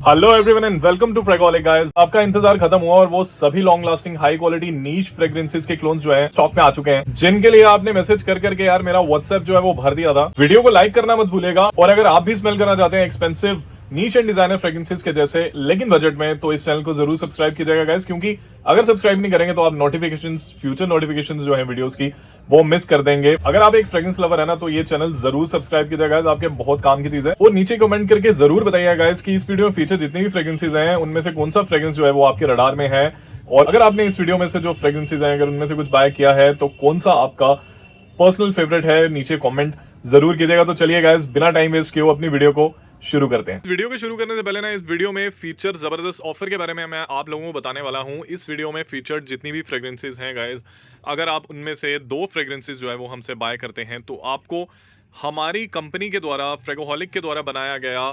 Hello everyone and welcome to Fragolic guys. आपका इंतजार खत्म हुआ और वो सभी long lasting high quality niche fragrances के क्लोन्स जो है स्टॉक में आ चुके हैं, जिनके लिए आपने मैसेज कर करके यार मेरा व्हाट्सएप जो है वो भर दिया था। वीडियो को लाइक करना मत भूलेगा, और अगर आप भी स्मेल करना चाहते हैं expensive niche and designer fragrances के जैसे लेकिन बजट में, तो इस चैनल को जरूर सब्सक्राइब कीजिएगा गाइस, क्योंकि अगर सब्सक्राइब नहीं करेंगे तो आप नोटिफिकेशंस, फ्यूचर नोटिफिकेशंस जो है वीडियोस की, वो मिस कर देंगे। अगर आप एक फ्रेग्रेंस लवर है ना, तो ये चैनल जरूर सब्सक्राइब कीजिएगा गाइस, आपके बहुत काम की चीज है। और नीचे कमेंट करके जरूर बताइएगा गाइस कि इस वीडियो में फीचर जितनी भी फ्रेग्रेंसेस हैं उनमें से कौन सा फ्रेग्रेंस जो है वो आपके रडार में है, और अगर आपने इस वीडियो में से जो फ्रेग्रेंसेस हैं अगर उनमें से कुछ बाय किया है तो कौन सा आपका पर्सनल फेवरेट है, नीचे कमेंट जरूर कीजिएगा। तो चलिए गाइस, बिना टाइम वेस्ट किए अपनी वीडियो को शुरू करते हैं। वीडियो को शुरू करने से पहले ना, इस वीडियो में फीचर जबरदस्त ऑफर के बारे में मैं आप लोगों को बताने वाला हूं। इस वीडियो में फीचर जितनी भी फ्रेग्रेंसेस हैं गाइस, अगर आप उनमें से 2 फ्रेग्रेंसेस जो है वो हमसे बाय करते हैं तो आपको हमारी कंपनी के द्वारा, फ्रेगोहॉलिक के द्वारा बनाया गया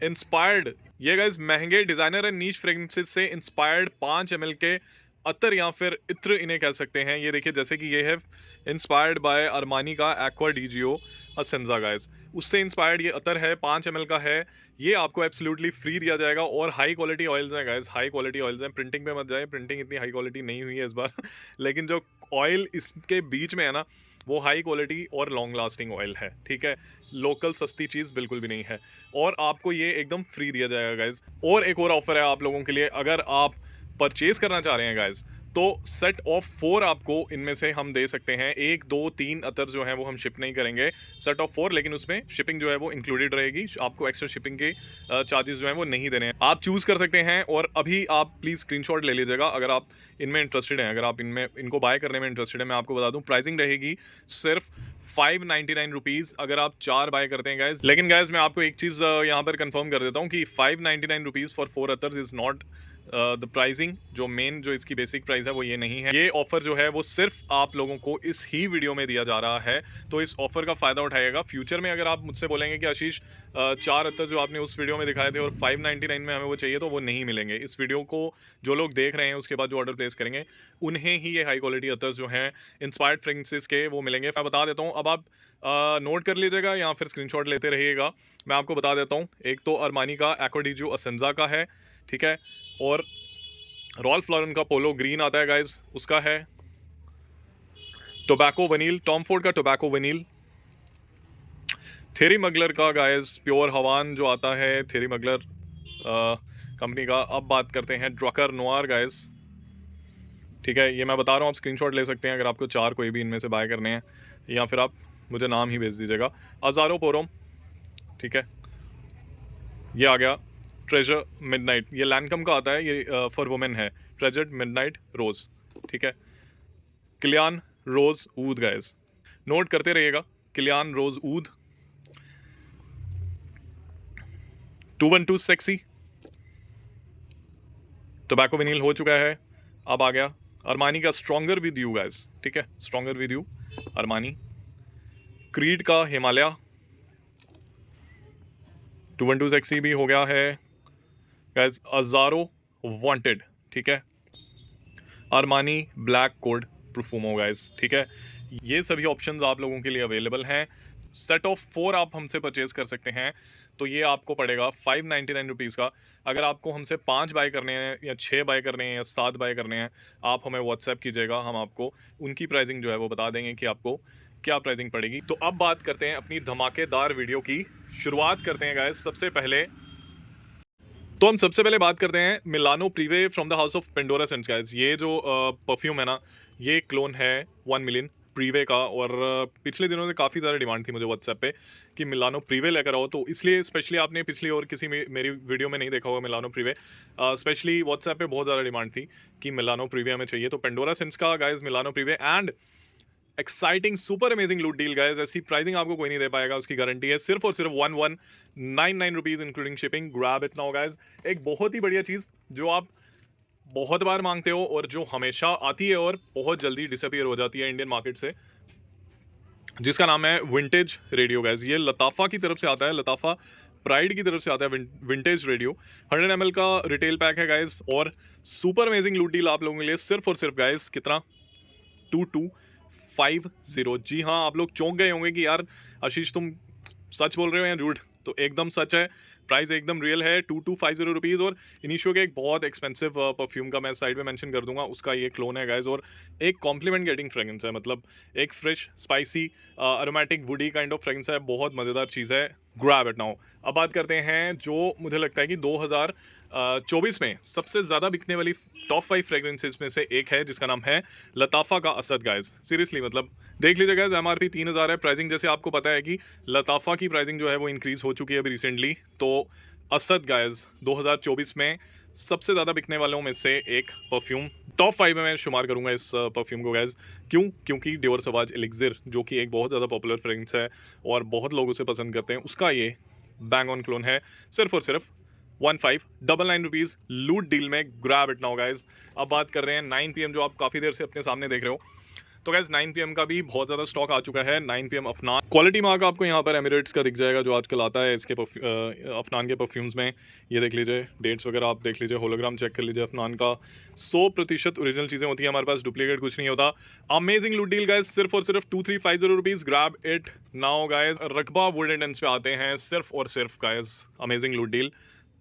इंस्पायर्ड, ये गाइस महंगे डिजाइनर एंड नीश फ्रेग्रेंसेस से इंस्पायर्ड 5 ml के अतर या फिर इत्र इन्हें कह सकते हैं। ये देखिए, जैसे कि ये है इंस्पायर्ड बाय अरमानी का एक्वा डीजियो असेंजा गाइस, उससे इंस्पायर्ड ये अतर है, 5 ml का है। ये आपको एब्सोल्युटली फ्री दिया जाएगा, और हाई क्वालिटी ऑयल्स हैं गाइस, हाई क्वालिटी ऑयल्स हैं। प्रिंटिंग पे मत जाए, प्रिंटिंग इतनी हाई क्वालिटी नहीं हुई है इस बार लेकिन जो ऑयल इसके बीच में है ना, वो हाई क्वालिटी और लॉन्ग लास्टिंग ऑयल है, ठीक है। लोकल सस्ती चीज़ बिल्कुल भी नहीं है, और आपको ये एकदम फ्री दिया जाएगा गाइस। और एक और ऑफर है आप लोगों के लिए, अगर आप परचेज करना चाह रहे हैं गाइस, तो सेट ऑफ 4 आपको इनमें से हम दे सकते हैं। 1, 2, 3 अतर जो है वो हम शिप नहीं करेंगे, सेट ऑफ 4, लेकिन उसमें शिपिंग जो है वो इंक्लूडेड रहेगी। आपको एक्स्ट्रा शिपिंग के चार्जेस जो है वो नहीं देने हैं। आप चूज कर सकते हैं, और अभी आप प्लीज स्क्रीनशॉट ले लीजिएगा अगर आप इनमें इंटरेस्टेड हैं, अगर आप इनको बाय करने में इंटरेस्टेड है। मैं आपको बता दूं, प्राइसिंग रहेगी सिर्फ 599 रुपीज़ अगर आप 4 बाय करते हैं गाइज। लेकिन गाइज मैं आपको एक चीज़ यहाँ पर कंफर्म कर देता हूँ कि 599 rupees for 4 attars is not the pricing. जो इसकी बेसिक प्राइस है वो ये नहीं है। ये ऑफर जो है वो सिर्फ आप लोगों को इस ही वीडियो में दिया जा रहा है, तो इस ऑफर का फायदा उठाइएगा। फ्यूचर में अगर आप मुझसे बोलेंगे कि आशीष 4 अत्तर जो आपने उस वीडियो में दिखाए थे और 599 में हमें वो चाहिए, तो वो नहीं मिलेंगे। इस वीडियो को जो लोग देख रहे हैं उसके बाद जो ऑर्डर प्लेस करेंगे, उन्हें ही ये हाई क्वालिटी अत्तर जो हैं इंस्पायर्ड फ्रेग्रेंसेस के वो मिलेंगे। मैं बता देता हूँ, अब आप नोट कर लीजिएगा या फिर स्क्रीनशॉट लेते रहिएगा। मैं आपको बता देता हूँ, एक तो अरमानी का एक्वा डीजियो असेंजा का है, ठीक है, और रॉल्फ लॉरेन का पोलो ग्रीन आता है गाइज, उसका है। टोबैको वनील, टॉम फोर्ड का टोबैको वनील। थेरी मगलर का गाइज प्योर हवान जो आता है, थेरी मगलर कंपनी का। अब बात करते हैं ड्रकर नोआर गाइज, ठीक है। ये मैं बता रहा हूँ, आप स्क्रीनशॉट ले सकते हैं अगर आपको 4 कोई भी इनमें से बाय करने हैं, या फिर आप मुझे नाम ही भेज दीजिएगा। अजारो पोरोम, ठीक है। ये आ गया ट्रेजर मिडनाइट, ये लैनकम का आता है, ये फॉर वुमेन है। ट्रेजर मिडनाइट रोज, ठीक है। किलियान रोज ऊद गाइस, नोट करते रहिएगा, किलियान रोज ऊद। 212 सेक्सी, टोबैको विनील हो चुका है। अब आ गया अरमानी का स्ट्रॉन्गर विद यू गाइस, ठीक है, stronger with you Armani. Creed का हिमालय 212 सेक्सी भी हो गया है गाइस। अजारो वांटेड, ठीक है। अरमानी ब्लैक कोड परफ्यूमो गाइस, ठीक है। ये सभी ऑप्शंस आप लोगों के लिए अवेलेबल हैं। सेट ऑफ 4 आप हमसे परचेज कर सकते हैं, तो ये आपको पड़ेगा 599 रुपीज़ का। अगर आपको हमसे 5 बाय करने हैं, या 6 बाय करने हैं, या 7 बाय करने हैं, आप हमें व्हाट्सएप कीजिएगा, हम आपको उनकी प्राइसिंग जो है वो बता देंगे कि आपको क्या प्राइसिंग पड़ेगी। तो अब बात करते हैं अपनी धमाकेदार वीडियो की। शुरुआत करते हैं गाइस सबसे पहले, तो हम सबसे पहले बात करते हैं Milano prive from the house of Pandora scents guys. ये जो परफ्यूम है ना, ये क्लोन है 1 मिलियन प्रीवे का, और पिछले दिनों से काफ़ी ज़्यादा डिमांड थी मुझे व्हाट्सएप पे कि मिलानो प्रीवे लेकर आओ, तो इसलिए स्पेशली आपने पिछली और किसी मेरी वीडियो में नहीं देखा होगा मिलानो प्रीवे, स्पेशली व्हाट्सएप पे बहुत ज़्यादा डिमांड थी कि मिलानो प्रीवे हमें चाहिए। तो पेंडोरा सेंट्स का guys Milano prive, and exciting super amazing loot deal guys. ऐसी प्राइसिंग आपको कोई नहीं दे पाएगा, उसकी गारंटी है। सिर्फ और सिर्फ 1199 rupees including shipping. Grab it now guys. एक बहुत ही बढ़िया चीज़ जो आप बहुत बार मांगते हो और जो हमेशा आती है और बहुत जल्दी डिसअपीयर हो जाती है इंडियन मार्केट से, जिसका नाम है विंटेज रेडियो गाइस। ये लताफ़ा की तरफ से आता है, लताफ़ा प्राइड की तरफ से आता है विंटेज रेडियो। 100 ml का रिटेल पैक है गाइस, और सुपर अमेजिंग लूट डील आप लोगों के लिए सिर्फ और सिर्फ गाइस कितना, 2250। जी हाँ, आप लोग चौंक गए होंगे कि यार आशीष तुम सच बोल रहे हो या झूठ, तो एकदम सच है। प्राइस एकदम रियल है, 2250 रुपीज़। और इनिशियो के एक बहुत एक्सपेंसिव परफ्यूम का मैं साइड में मेंशन कर दूंगा, उसका ये क्लोन है गाइज। और एक कॉम्प्लीमेंट गेटिंग फ्रेगरेंस है, मतलब एक fresh spicy aromatic woody kind of fragrance है, बहुत मज़ेदार चीज़ है। Grab it now. अब बात करते हैं जो मुझे लगता है कि 2024 में सबसे ज़्यादा बिकने वाली टॉप 5 फ्रेगरेंसेज में से एक है, जिसका नाम है लताफ़ा का असद गाइज। सीरियसली मतलब देख लीजिए गाइज, MRP 3000 है। प्राइसिंग जैसे आपको पता है कि लताफ़ा की प्राइसिंग जो है वो इंक्रीज़ हो चुकी है अभी रिसेंटली। तो असद गाइज 2024 में सबसे ज़्यादा बिकने वालों में से एक परफ्यूम, टॉप 5 में मैं शुमार करूंगा इस परफ्यूम को गाइज। क्योंकि डियोर सवाज एलिक्सिर, जो कि एक बहुत ज़्यादा पॉपुलर फ्रेगरेंस है और बहुत लोग उसे पसंद करते हैं, उसका ये बैंग ऑन क्लोन है, सिर्फ और सिर्फ 1599 रुपीज़ लूट डील में। Grab it now guys. अब बात कर रहे हैं 9 PM, जो आप काफ़ी देर से अपने सामने देख रहे हो। तो गाइज 9 PM का भी बहुत ज़्यादा स्टॉक आ चुका है। 9 PM अफनान क्वालिटी मार्क आपको यहाँ पर एमिरेट्स का दिख जाएगा, जो आजकल आता है इसके अफनान के परफ्यूम्स में। ये देख लीजिए, डेट्स वगैरह आप देख लीजिए, होलोग्राम चेक कर लीजिए। अफनान का 100% ओरिजिनल चीज़ें होती हैं हमारे पास, डुप्लीकेट कुछ नहीं होता। अमेजिंग लूट डील गाइज, सिर्फ और सिर्फ 2350 rupees. Grab it now guys. रकबा वुड एंड पे आते हैं, सिर्फ और सिर्फ guys amazing loot deal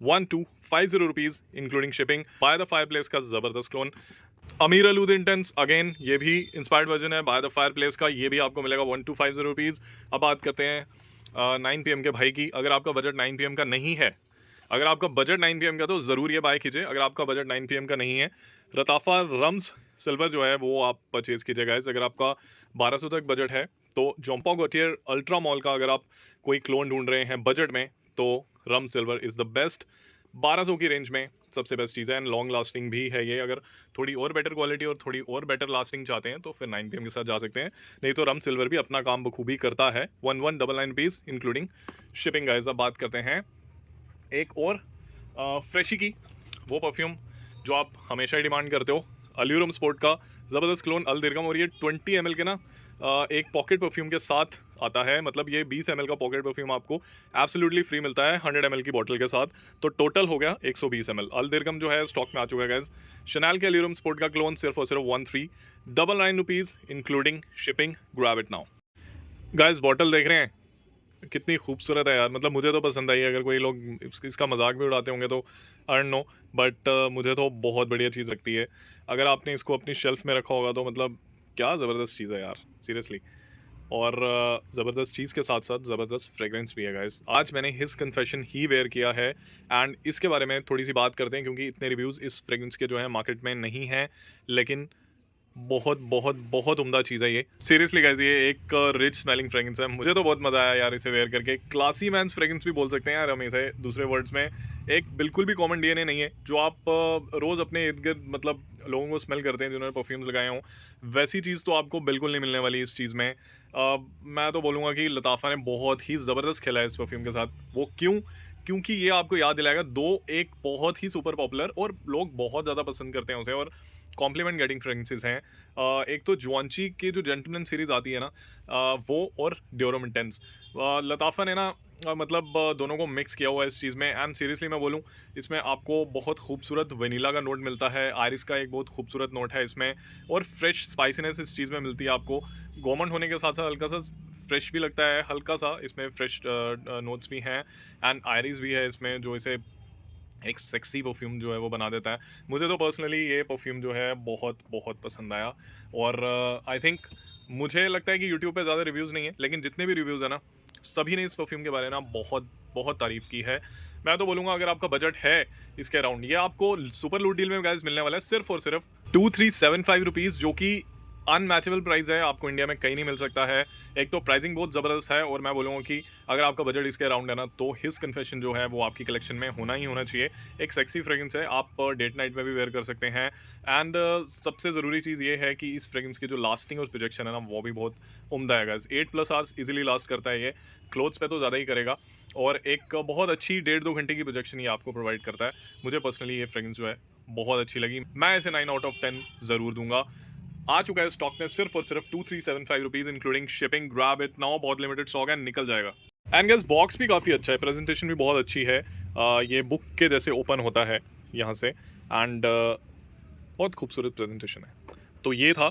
1250 rupees including shipping. By the fire place का ज़बरदस्त क्लोन अमीर अलूद इंटेंस, अगेन ये भी इंस्पायर्ड वर्जन है बाय द फायर प्लेस का, ये भी आपको मिलेगा 1250 रुपीज़। अब बात करते हैं 9 PM के भाई की। अगर आपका बजट 9 PM का नहीं है, अगर आपका बजट 9 PM का, तो ज़रूर ये बाय कीजिए। अगर आपका बजट 9 PM का नहीं है, लताफ़ा रम्स सिल्वर जो है वो आप परचेज़ कीजिए गाइस। अगर आपका 1200 तक बजट है, तो जॉम्पा गॉटियर अल्ट्रा मॉल का अगर आप कोई क्लोन ढूंढ रहे हैं बजट में, तो रम सिल्वर इज़ द बेस्ट। 1200 की रेंज में सबसे बेस्ट चीज़ है, एंड लॉन्ग लास्टिंग भी है ये। अगर थोड़ी और बेटर क्वालिटी और थोड़ी और बेटर लास्टिंग चाहते हैं, तो फिर 9 PM के साथ जा सकते हैं। नहीं तो रम सिल्वर भी अपना काम बखूबी करता है। 1199 पीस इंक्लूडिंग शिपिंग गाइस। अब बात करते हैं एक और फ्रेशी की, वो परफ्यूम जो आप हमेशा ही डिमांड करते हो, अल्यूरम स्पोर्ट का ज़बरदस्त क्लोन अल दिरगम। और ये 20 ml के ना एक पॉकेट परफ्यूम के साथ आता है, मतलब ये 20 ml का पॉकेट परफ्यूम आपको एब्सोल्युटली फ्री मिलता है 100 ml की बॉटल के साथ। तो टोटल हो गया 120 ml। अल दिरगम जो है स्टॉक में आ चुका है गाइस। शनैल के अल्यूरम स्पोर्ट का क्लोन सिर्फ और सिर्फ 1399 rupees including shipping. Grab it now guys. Bottle देख रहे हैं कितनी खूबसूरत है यार, मतलब मुझे तो पसंद आई। अगर कोई लोग इसका मजाक भी उड़ाते होंगे तो आई डोंट नो, बट मुझे तो बहुत बढ़िया चीज़ लगती है। अगर आपने इसको अपनी शेल्फ में रखा होगा तो मतलब क्या ज़बरदस्त चीज़ है यार, सीरियसली। और ज़बरदस्त चीज़ के साथ साथ ज़बरदस्त फ्रेगरेंस भी है गाइस। आज मैंने हिज कन्फेशन ही वेयर किया है, एंड इसके बारे में थोड़ी सी बात करते हैं, क्योंकि इतने रिव्यूज़ इस फ्रेगरेंस के जो है मार्केट में नहीं हैं, लेकिन बहुत बहुत बहुत उम्दा चीज़ है ये। सीरियसली गाइस, ये एक रिच स्मेलिंग फ्रेगरेंस है। मुझे तो बहुत मज़ा आया यार इसे वेयर करके। क्लासी मैंस फ्रेगरेंस भी बोल सकते हैं यार हम इसे दूसरे वर्ड्स में। एक बिल्कुल भी कॉमन DNA नहीं है, जो आप रोज़ अपने इर्द गिर्द मतलब लोगों को स्मेल करते हैं जिन्होंने परफ्यूम्स लगाए हों, वैसी चीज़ तो आपको बिल्कुल नहीं मिलने वाली इस चीज़ में। मैं तो बोलूँगा कि लताफ़ा ने बहुत ही ज़बरदस्त खेला है इस परफ्यूम के साथ। वो क्योंकि ये आपको याद दिलाएगा एक बहुत ही सुपर पॉपुलर और लोग बहुत ज़्यादा पसंद करते हैं उसे, और कॉम्प्लीमेंट गेटिंग फ्रेगरेंसेस हैं। एक तो जुआंची की जो जेंटलमैन सीरीज़ आती है ना, वो और ड्योरम इंटेंस। लताफ़ा ने ना मतलब दोनों को मिक्स किया हुआ है इस चीज़ में। एंड सीरियसली मैं बोलूँ, इसमें आपको बहुत खूबसूरत वनीला का नोट मिलता है, आयरिस का एक बहुत खूबसूरत नोट है इसमें, और फ्रेश स्पाइसीनेस इस चीज़ में मिलती है आपको। गोमंड होने के साथ साथ हल्का सा फ्रेश भी लगता है, हल्का सा इसमें फ्रेश नोट्स भी हैं, एंड आयरिस भी है इसमें, जो इसे एक सेक्सी परफ्यूम जो है वो बना देता है। मुझे तो पर्सनली ये परफ्यूम जो है बहुत बहुत पसंद आया। और आई थिंक मुझे लगता है कि यूट्यूब पे ज़्यादा रिव्यूज़ नहीं है, लेकिन जितने भी रिव्यूज़ है ना, सभी ने इस परफ्यूम के बारे में ना बहुत बहुत तारीफ़ की है। मैं तो बोलूँगा अगर आपका बजट है इसके अराउंड, ये आपको सुपर लूट डील में गाइस मिलने वाला है सिर्फ और सिर्फ 2375 रुपीज़, जो कि अनमैचेबल प्राइस है, आपको इंडिया में कहीं नहीं मिल सकता है। एक तो प्राइसिंग बहुत ज़बरदस्त है, और मैं बोलूँगा कि अगर आपका बजट इसके अराउंड है ना, तो हिज कन्फेशन जो है वो आपकी कलेक्शन में होना ही होना चाहिए। एक सेक्सी फ्रेगरेंस है, आप डेट नाइट में भी वेयर कर सकते हैं। एंड सबसे ज़रूरी चीज़ ये है कि इस फ्रेगरेंस की जो लास्टिंग और प्रोजेक्शन है ना, वो भी बहुत उम्दा है गाइस। 8+ आवर्स इजीली लास्ट करता है ये, क्लोथ्स पे तो ज़्यादा ही करेगा, और एक बहुत अच्छी 1.5-2 घंटे की प्रोजेक्शन ये आपको प्रोवाइड करता है। मुझे पर्सनली ये फ्रेगरेंस जो है बहुत अच्छी लगी, मैं इसे 9 आउट ऑफ 10 ज़रूर दूंगा। आ चुका है स्टॉक में सिर्फ और सिर्फ 2375 rupees including shipping. Grab it now, बहुत लिमिटेड स्टॉक है, निकल जाएगा। एंड गाइस, बॉक्स भी काफ़ी अच्छा है, प्रेजेंटेशन भी बहुत अच्छी है। ये बुक के जैसे ओपन होता है यहाँ से, एंड बहुत खूबसूरत प्रेजेंटेशन है। तो ये था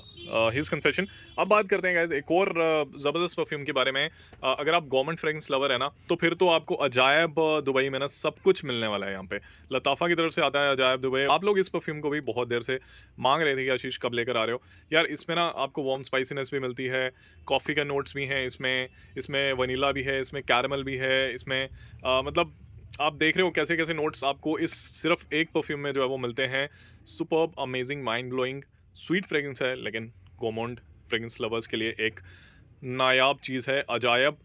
हिज कन्फेशन। अब बात करते हैं गाइज एक और ज़बरदस्त परफ्यूम के बारे में। अगर आप गवर्नमेंट फ्रेग्रेंस लवर है ना, तो फिर तो आपको अजायब दुबई में ना सब कुछ मिलने वाला है। यहाँ पे लताफ़ा की तरफ से आता है अजायब दुबई। आप लोग इस परफ्यूम को भी बहुत देर से मांग रहे थे कि आशीष कब लेकर आ रहे हो यार। इसमें ना आपको वार्म स्पाइसीनेस भी मिलती है, कॉफ़ी का नोट्स भी हैं इसमें, इसमें वनीला भी है, इसमें कैरमल भी है, इसमें मतलब आप देख रहे हो कैसे कैसे नोट्स आपको इस सिर्फ एक परफ्यूम में जो है वो मिलते हैं। Superb, amazing, mind blowing sweet fragrance है, लेकिन गोमोंड फ्रेग्रेंस लवर्स के लिए एक नायाब चीज़ है। अजायब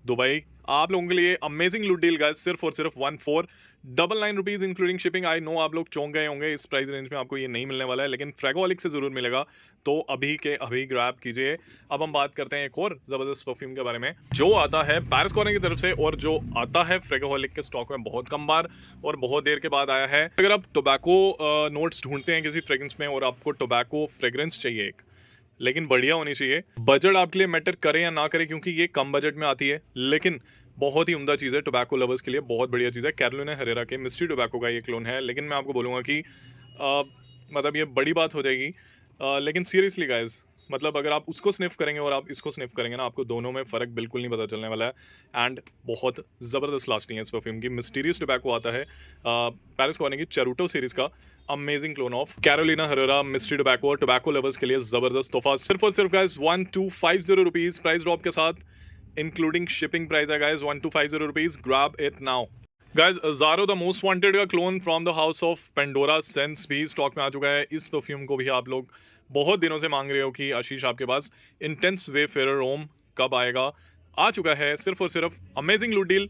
दुबई आप लोगों के लिए अमेजिंग लूट डील गाइस, सिर्फ और सिर्फ 1499 rupees including shipping. I know आप लोग चौंक गए होंगे, इस प्राइस रेंज में आपको ये नहीं मिलने वाला है, लेकिन फ्रेगोलिक से ज़रूर मिलेगा। तो अभी के अभी ग्रैब कीजिए। अब हम बात करते हैं एक और ज़बरदस्त परफ्यूम के बारे में जो आता है पैरिस कॉर्नर की तरफ से और जो आता है फ्रेगोलिक के स्टॉक में बहुत कम बार और बहुत देर के बाद आया है। अगर आप टोबैको नोट्स ढूंढते हैं किसी फ्रेग्रेंस में और आपको टोबैको फ्रेग्रेंस चाहिए एक, लेकिन बढ़िया होनी चाहिए, बजट आपके लिए मैटर करे या ना करे क्योंकि ये कम बजट में आती है, लेकिन बहुत ही उम्दा चीज़ है टोबैको लवर्स के लिए, बहुत बढ़िया चीज़ है। कैरोलिना हरेरा के मिस्ट्री टोबैको का ये क्लोन है, लेकिन मैं आपको बोलूँगा कि मतलब ये बड़ी बात हो जाएगी, लेकिन सीरियसली गाइज मतलब अगर आप उसको स्निफ करेंगे और आप इसको स्निफ करेंगे ना, आपको दोनों में फ़र्क बिल्कुल नहीं पता चलने वाला है। एंड बहुत ज़बरदस्त लास्टिंग है इस परफ्यूम की। मिस्टीरियस टोबैको आता है पैरिस कॉर्नर की चरूटो सीरीज़ का amazing clone of Carolina Herrera mystery tobacco. और टोबैको लवर्स के लिए ज़बरदस्त तोहफा, सिर्फ और सिर्फ गाइज 1250 रुपीज़ प्राइस ड्रॉप के साथ, इंक्लूडिंग शिपिंग प्राइस है guys 1250 rupees. Grab it now guys. Azzaro the most wanted का clone from the house of Pandora scents भी स्टॉक में आ चुका है। इस परफ्यूम को भी आप लोग बहुत दिनों से मांग रहे हो कि आशीष आपके पास इंटेंस वेफेयर रोम कब आएगा। आ चुका है सिर्फ और सिर्फ amazing loot deal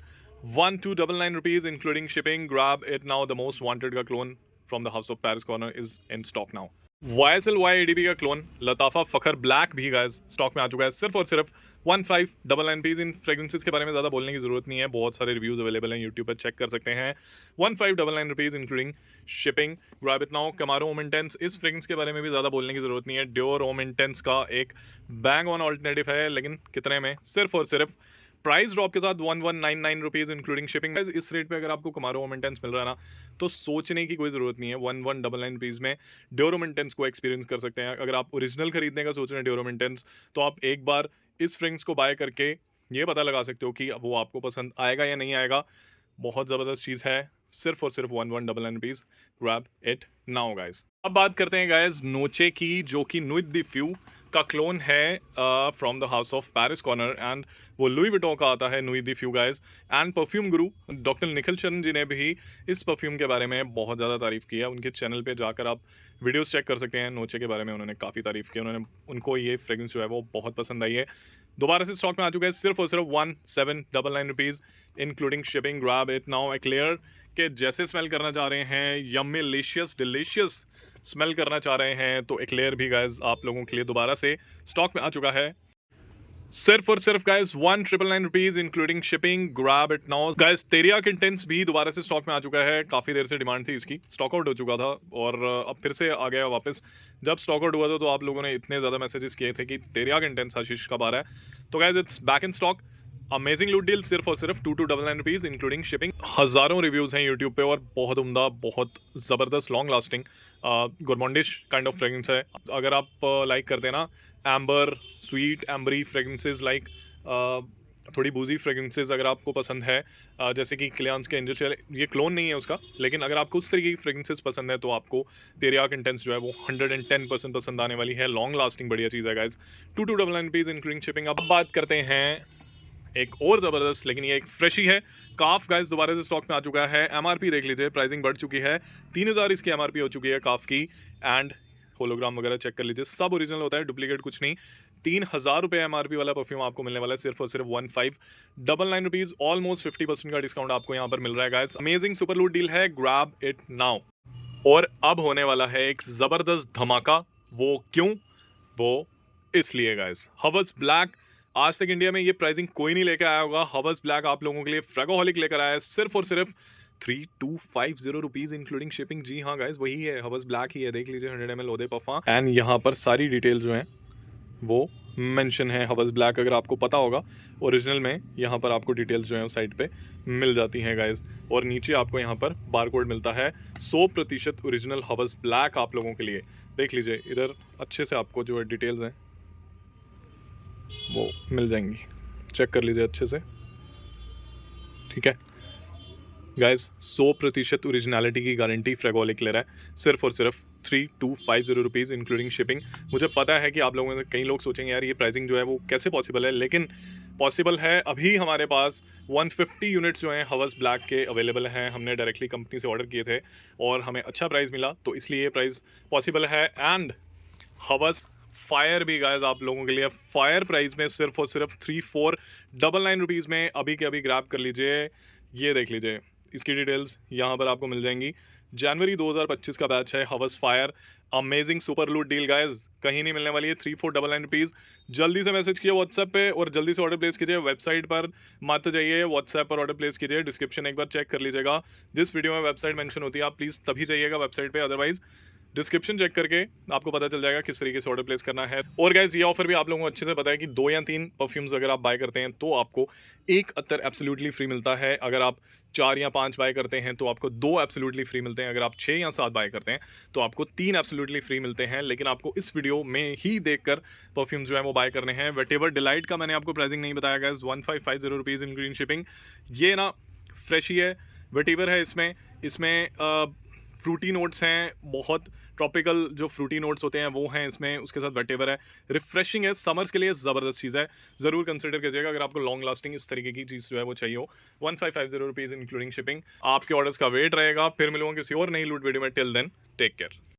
1299 rupees including shipping. Grab it now, the most wanted का clone from the house of Paris corner is in stock now. YSL YADB का क्लोन लताफ़ा फ़खर ब्लैक भी गाइस स्टॉक में आ चुका है, सिर्फ और सिर्फ 1599 रुपीज़। इन फ्रेग्रेंसेस के बारे में ज़्यादा बोलने की ज़रूरत नहीं है, बहुत सारे रिव्यूज़ अवेलेबल हैं यूट्यूब पर, चेक कर सकते हैं। 1599 rupees including shipping. Grab it now. Camaro homme intense, इस फ्रेग्रेंस के बारे में भी ज़्यादा बोलने की ज़रूरत नहीं है, डियोर होम इंटेंस का एक बैंग ऑन ऑल्टरनेटिव है, लेकिन कितने में, सिर्फ और सिर्फ प्राइस ड्रॉप के साथ 1199 रुपीज़ इंक्लूडिंग शिपिंग। इस रेट पे अगर आपको कमारो मोमेंटेंस मिल रहा है ना, तो सोचने की कोई ज़रूरत नहीं है। 1199 रुपीज़ में ड्योरोमेंटेंस को एक्सपीरियंस कर सकते हैं। अगर आप ओरिजिनल खरीदने का सोच रहे हैं ड्योरोमेंटेंस, तो आप एक बार इस फ्रेग्रेंस को बाय करके ये पता लगा सकते हो कि वो आपको पसंद आएगा या नहीं आएगा। बहुत ज़बरदस्त चीज़ है, सिर्फ और सिर्फ 1199 rupees. Grab it now guys. अब बात करते हैं गाइज नोचे की, जो कि नुइट द फ्यू का क्लोन है from the house of Paris corner, and वो लुई विटो का आता है nuit de feu guys. And perfume guru doctor Nikhil Charan ji ने भी इस परफ्यूम के बारे में बहुत ज़्यादा तारीफ़ की है। उनके चैनल पे जाकर आप वीडियोस चेक कर सकते हैं, नोचे के बारे में उन्होंने काफ़ी तारीफ़ की। उनको ये फ्रेग्रेंस जो है वो बहुत पसंद आई है। दोबारा से स्टॉक में आ चुका है, सिर्फ और सिर्फ 1799 rupees including shipping. Grab it now. Eclair के जैसे स्मेल करना चाह रहे हैं, यम्मी लिशियस डिलीशियस स्मेल करना चाह रहे हैं, तो एक्लेयर भी गाइज आप लोगों के लिए दोबारा से स्टॉक में आ चुका है, सिर्फ और सिर्फ guys 1999 rupees including shipping. Grab it now guys. Teriaq intense भी दोबारा से स्टॉक में आ चुका है। काफ़ी देर से डिमांड थी इसकी, स्टॉक आउट हो चुका था और अब फिर से आ गया वापस। जब स्टॉक आउट हुआ था तो आप लोगों ने इतने ज़्यादा मैसेजेस किए थे कि तेरियाक इंटेंस आशीष कब आ रहा है, तो guys it's back in stock. Amazing loot deal, सिर्फ और सिर्फ 2299 रुपीज़ इंक्लूडिंग शिपिंग। हज़ारों रिव्यूज़ हैं यूट्यूब पे और बहुत उम्दा, बहुत ज़बरदस्त, long lasting gourmandish kind of fragrance है। अगर आप लाइक करते हैं ना amber, sweet ambery fragrances, like थोड़ी बूजी फ्रेग्रेंसेस अगर आपको पसंद है, जैसे कि क्लियांस के इंडस्ट्रियल, ये क्लोन नहीं है उसका, लेकिन अगर आपको उस तरीके की फ्रेग्रेंसेस पसंद है तो आपको तेरियाक इंटेंस जो है वो 110% पसंद आने वाली है। लॉन्ग लास्टिंग बढ़िया चीज़ है गाइज। 2299 rupees including shipping. अब बात करते हैं एक और ज़बरदस्त, लेकिन ये एक फ्रेश ही है, काफ गाइस दोबारा से स्टॉक में आ चुका है। एमआरपी देख लीजिए, प्राइसिंग बढ़ चुकी है, 3000 इसकी एमआरपी हो चुकी है काफ की। एंड होलोग्राम वगैरह चेक कर लीजिए, सब ओरिजिनल होता है, डुप्लीकेट कुछ नहीं। 3000 रुपये एमआरपी वाला परफ्यूम आपको मिलने वाला है सिर्फ और सिर्फ 1599 रुपीज़। ऑलमोस्ट 50% का डिस्काउंट आपको यहाँ पर मिल रहा है गाइस। अमेजिंग सुपर लूट डील है, ग्रैब इट नाउ। और अब होने वाला है एक ज़बरदस्त धमाका। वो क्यों? वो इसलिए गाइस, हवस ब्लैक, आज तक इंडिया में ये प्राइसिंग कोई नहीं लेकर आया होगा। हवस ब्लैक आप लोगों के लिए फ्रेगोहलिक लेकर आया है, सिर्फ और सिर्फ 3250 रुपीज़ इंक्लूडिंग शिपिंग। जी हाँ गाइस, वही है, हवस ब्लैक ही है, देख लीजिए, 100 ml ओदे पफा। एंड यहाँ पर सारी डिटेल जो हैं वो मेंशन है हवस ब्लैक, अगर आपको पता होगा ओरिजिनल में यहाँ पर आपको डिटेल्स जो है साइट पे मिल जाती हैं गाइस। और नीचे आपको यहाँ पर बारकोड मिलता है 100% ओरिजिनल हवस ब्लैक आप लोगों के लिए। देख लीजिए इधर अच्छे से आपको जो है डिटेल्स हैं वो मिल जाएंगी, चेक कर लीजिए अच्छे से, ठीक है गाइस। 100% ओरिजिनलिटी की गारंटी फ्रेगोलिक ले रहा है सिर्फ और सिर्फ 3250 रुपीज़ इंक्लूडिंग शिपिंग। मुझे पता है कि आप लोगों में कई लोग सोचेंगे यार ये प्राइसिंग जो है वो कैसे पॉसिबल है, लेकिन पॉसिबल है। अभी हमारे पास 150 यूनिट्स जो हैं हवस ब्लैक के अवेलेबल हैं, हमने डायरेक्टली कंपनी से ऑर्डर किए थे और हमें अच्छा प्राइस मिला, तो इसलिए ये प्राइस पॉसिबल है। एंड हवस फायर भी गाइस आप लोगों के लिए फायर प्राइस में सिर्फ और सिर्फ 3499 रुपीज़ में अभी के अभी ग्रैब कर लीजिए। ये देख लीजिए इसकी डिटेल्स यहाँ पर आपको मिल जाएंगी। जनवरी 2025 का बैच है हवस फायर, अमेजिंग सुपर लूट डील गाइस, कहीं नहीं मिलने वाली है। 3499 रुपीज़। जल्दी से मैसेज कीजिए व्हाट्सएप पे और जल्दी से ऑर्डर प्लेस कीजिए। वेबसाइट पर मत जाइए, व्हाट्सएप पर ऑर्डर प्लेस कीजिए। डिस्क्रिप्शन एक बार चेक कर लीजिएगा, जिस वीडियो में वेबसाइट मेंशन होती है आप प्लीज़ तभी जाइएगा वेबसाइट पे, अदरवाइज डिस्क्रिप्शन चेक करके आपको पता चल जाएगा किस तरीके से ऑर्डर प्लेस करना है। और गाइज ये ऑफर भी आप लोगों को अच्छे से पता है कि 2 या 3 परफ्यूम्स अगर आप बाय करते हैं तो आपको 1 अत्तर एब्सोल्युटली फ्री मिलता है। अगर आप 4 या 5 बाय करते हैं तो आपको 2 एब्सोल्युटली फ्री मिलते हैं। अगर आप 6 या 7 बाय करते हैं तो आपको 3 एब्सोल्युटली फ्री मिलते हैं। लेकिन आपको इस वीडियो में ही देखकर परफ्यूम्स जो है वो बाय करने हैं। वेटेवर डिलाइट का मैंने आपको प्राइसिंग नहीं बताया गाइज, 1550 रुपीज़ इंक्लूडिंग शिपिंग। ये ना फ्रेश ही है, वेटेवर है इसमें। इसमें फ्रूटी नोट्स हैं, बहुत ट्रॉपिकल जो फ्रूटी नोट्स होते हैं वो हैं इसमें, उसके साथ वेटेवर है, रिफ्रेशिंग है, समर्स के लिए ज़बरदस्त चीज़ है। ज़रूर कंसिडर कीजिएगा अगर आपको लॉन्ग लास्टिंग इस तरीके की चीज़ जो है वो चाहिए हो। 1550 रुपीज़ इंक्लूडिंग शिपिंग। आपके ऑर्डर्स का वेट रहेगा। फिर मिलूंगा किसी और नई लूट वीडियो में। Till then take care.